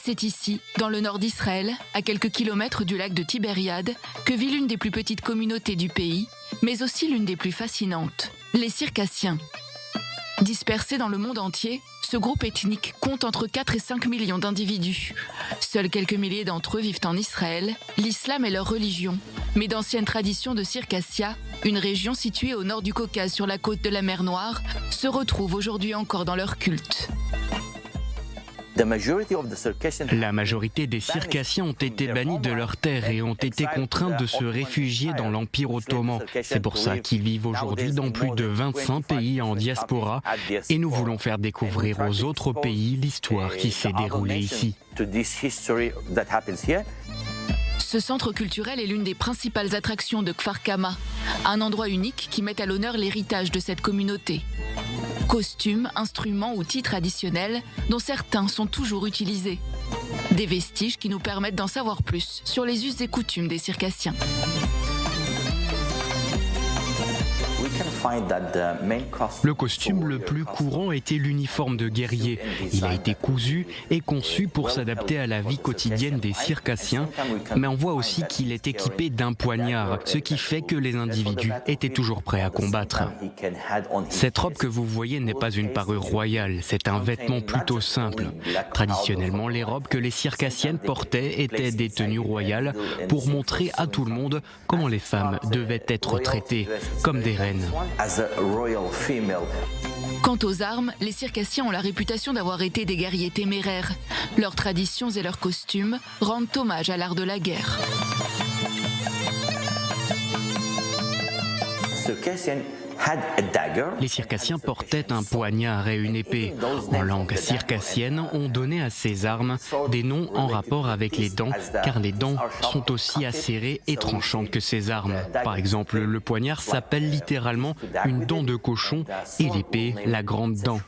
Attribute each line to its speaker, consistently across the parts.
Speaker 1: C'est ici, dans le nord d'Israël, à quelques kilomètres du lac de Tibériade, que vit l'une des plus petites communautés du pays, mais aussi l'une des plus fascinantes, les Circassiens. Dispersés dans le monde entier, ce groupe ethnique compte entre 4 et 5 millions d'individus. Seuls quelques milliers d'entre eux vivent en Israël, l'islam est leur religion. Mais d'anciennes traditions de Circassia, une région située au nord du Caucase sur la côte de la mer Noire, se retrouvent aujourd'hui encore dans leur culte.
Speaker 2: La majorité des Circassiens ont été bannis de leurs terres et ont été contraints de se réfugier dans l'Empire ottoman. C'est pour ça qu'ils vivent aujourd'hui dans plus de 25 pays en diaspora et nous voulons faire découvrir aux autres pays l'histoire qui s'est déroulée ici.
Speaker 1: Ce centre culturel est l'une des principales attractions de Kfar Kama, un endroit unique qui met à l'honneur l'héritage de cette communauté. Costumes, instruments, outils traditionnels, dont certains sont toujours utilisés. Des vestiges qui nous permettent d'en savoir plus sur les us et coutumes des Circassiens.
Speaker 2: Le costume le plus courant était l'uniforme de guerrier. Il a été cousu et conçu pour s'adapter à la vie quotidienne des Circassiens, mais on voit aussi qu'il est équipé d'un poignard, ce qui fait que les individus étaient toujours prêts à combattre. Cette robe que vous voyez n'est pas une parure royale, c'est un vêtement plutôt simple. Traditionnellement, les robes que les Circassiennes portaient étaient des tenues royales pour montrer à tout le monde comment les femmes devaient être traitées, comme des reines.
Speaker 1: Quant aux armes, les Circassiens ont la réputation d'avoir été des guerriers téméraires. Leurs traditions et leurs costumes rendent hommage à l'art de la guerre.
Speaker 2: Les Circassiens portaient un poignard et une épée. En langue circassienne, on donnait à ces armes des noms en rapport avec les dents, car les dents sont aussi acérées et tranchantes que ces armes. Par exemple, le poignard s'appelle littéralement une dent de cochon et l'épée la grande dent.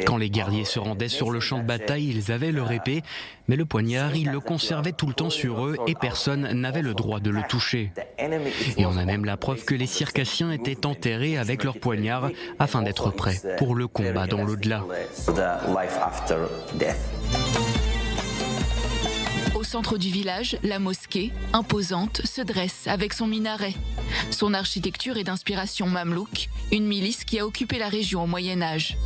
Speaker 2: Quand les guerriers se rendaient sur le champ de bataille, ils avaient leur épée, mais le poignard, ils le conservaient tout le temps sur eux et personne n'avait le droit de le toucher. Et on a même la preuve que les Circassiens étaient enterrés avec leur poignard afin d'être prêts pour le combat dans l'au-delà.
Speaker 1: Au centre du village, la mosquée, imposante, se dresse avec son minaret. Son architecture est d'inspiration mamelouk, une milice qui a occupé la région au Moyen-Âge.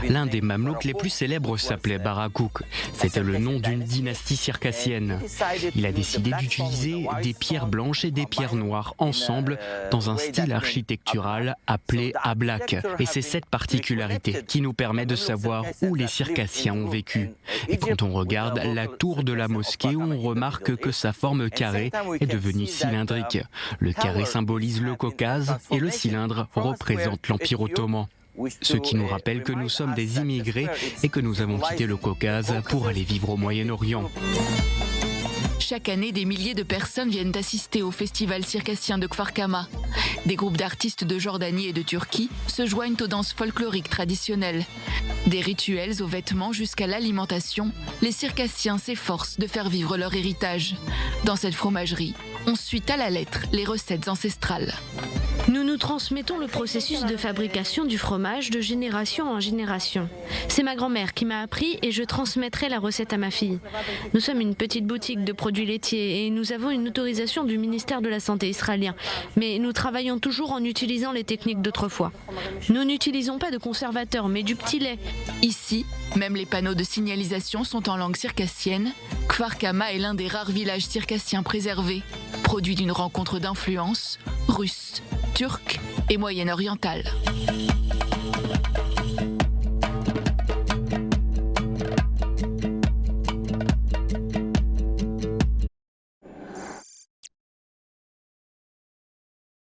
Speaker 2: L'un des Mamelouks les plus célèbres s'appelait Barakouk. C'était le nom d'une dynastie circassienne. Il a décidé d'utiliser des pierres blanches et des pierres noires ensemble dans un style architectural appelé ablak. Et c'est cette particularité qui nous permet de savoir où les Circassiens ont vécu. Et quand on regarde la tour de la mosquée, on remarque que sa forme carrée est devenue cylindrique. Le carré symbolise le Caucase et le cylindre représente l'Empire ottoman. Ce qui nous rappelle que nous sommes des immigrés et que nous avons quitté le Caucase pour aller vivre au Moyen-Orient.
Speaker 1: Chaque année, des milliers de personnes viennent assister au festival circassien de Kfar Kama. Des groupes d'artistes de Jordanie et de Turquie se joignent aux danses folkloriques traditionnelles. Des rituels aux vêtements jusqu'à l'alimentation, les Circassiens s'efforcent de faire vivre leur héritage. Dans cette fromagerie, on suit à la lettre les recettes ancestrales.
Speaker 3: Nous nous transmettons le processus de fabrication du fromage de génération en génération. C'est ma grand-mère qui m'a appris et je transmettrai la recette à ma fille. Nous sommes une petite boutique de produits laitiers et nous avons une autorisation du ministère de la Santé israélien. Mais nous travaillons toujours en utilisant les techniques d'autrefois. Nous n'utilisons pas de conservateurs mais du petit lait.
Speaker 1: Ici, même les panneaux de signalisation sont en langue circassienne. Kfar Kama est l'un des rares villages circassiens préservés, produit d'une rencontre d'influences russes, turques et moyen-orientales.